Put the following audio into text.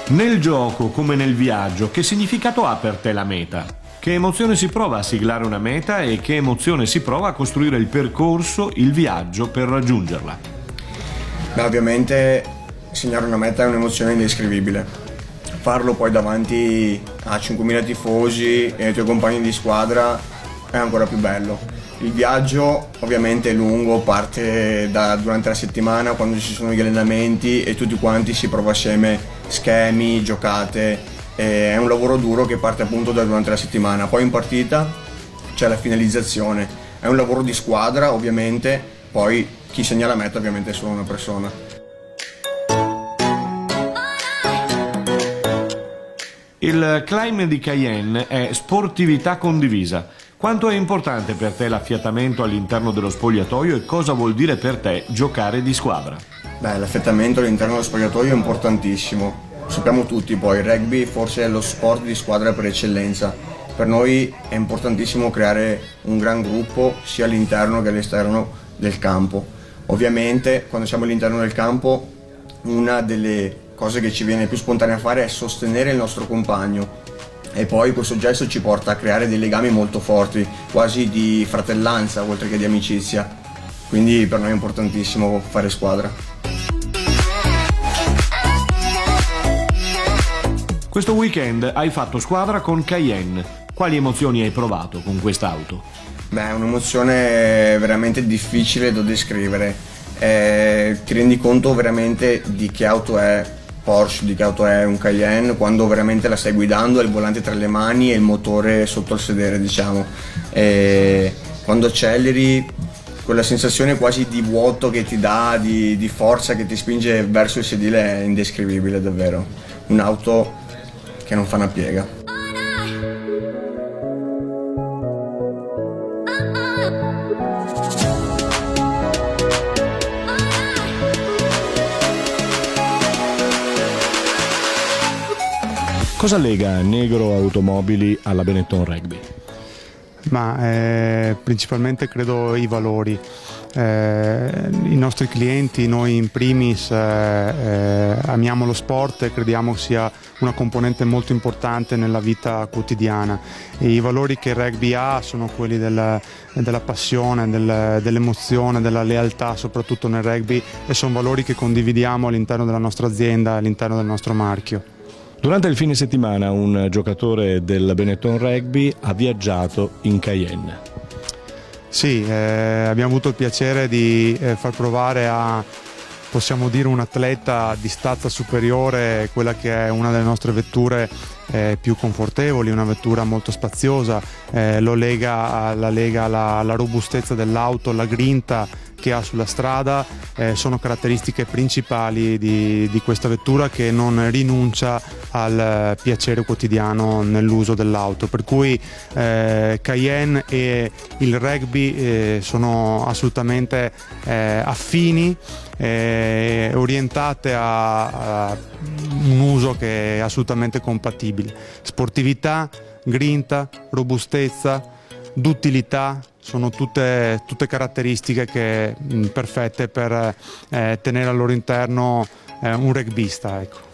Nel gioco, come nel viaggio, che significato ha per te la meta? Che emozione si prova a siglare una meta e che emozione si prova a costruire il percorso, il viaggio per raggiungerla? Beh, ovviamente segnare una meta è un'emozione indescrivibile. Farlo poi davanti a 5.000 tifosi e ai tuoi compagni di squadra è ancora più bello. Il viaggio ovviamente è lungo, parte durante la settimana quando ci sono gli allenamenti e tutti quanti si prova assieme schemi, giocate, è un lavoro duro che parte appunto da durante la settimana. Poi in partita c'è la finalizzazione, è un lavoro di squadra ovviamente, poi chi segna la meta ovviamente è solo una persona. Il climb di Cayenne è sportività condivisa. Quanto è importante per te l'affiatamento all'interno dello spogliatoio e cosa vuol dire per te giocare di squadra? Beh, l'affiatamento all'interno dello spogliatoio è importantissimo. Sappiamo tutti poi, il rugby forse è lo sport di squadra per eccellenza. Per noi è importantissimo creare un gran gruppo sia all'interno che all'esterno del campo. Ovviamente quando siamo all'interno del campo una delle cose che ci viene più spontanea a fare è sostenere il nostro compagno e poi questo gesto ci porta a creare dei legami molto forti, quasi di fratellanza oltre che di amicizia. Quindi per noi è importantissimo fare squadra. Questo weekend hai fatto squadra con Cayenne. Quali emozioni hai provato con quest'auto? Beh, è un'emozione veramente difficile da descrivere. Ti rendi conto veramente di che auto è Porsche, di che auto è un Cayenne, quando veramente la stai guidando, hai il volante tra le mani e il motore sotto il sedere, diciamo. E quando acceleri, quella sensazione quasi di vuoto che ti dà, di forza che ti spinge verso il sedile è indescrivibile, davvero. Un'auto che non fa una piega. Cosa lega Negro Automobili alla Benetton Rugby? Principalmente credo i valori. I nostri clienti, noi in primis, amiamo lo sport e crediamo sia una componente molto importante nella vita quotidiana. E i valori che il rugby ha sono quelli della passione, dell'emozione, della lealtà, soprattutto nel rugby, e sono valori che condividiamo all'interno della nostra azienda, all'interno del nostro marchio. Durante il fine settimana un giocatore del Benetton Rugby ha viaggiato in Cayenne. Sì, abbiamo avuto il piacere di far provare a, possiamo dire, un atleta di stazza superiore, quella che è una delle nostre vetture più confortevoli, una vettura molto spaziosa, la lega alla robustezza dell'auto, la grinta che ha sulla strada, sono caratteristiche principali di questa vettura che non rinuncia al piacere quotidiano nell'uso dell'auto, per cui Cayenne e il rugby sono assolutamente affini, orientate a un uso che è assolutamente compatibile. Sportività, grinta, robustezza, duttilità sono tutte caratteristiche perfette per tenere al loro interno un rugbista, ecco.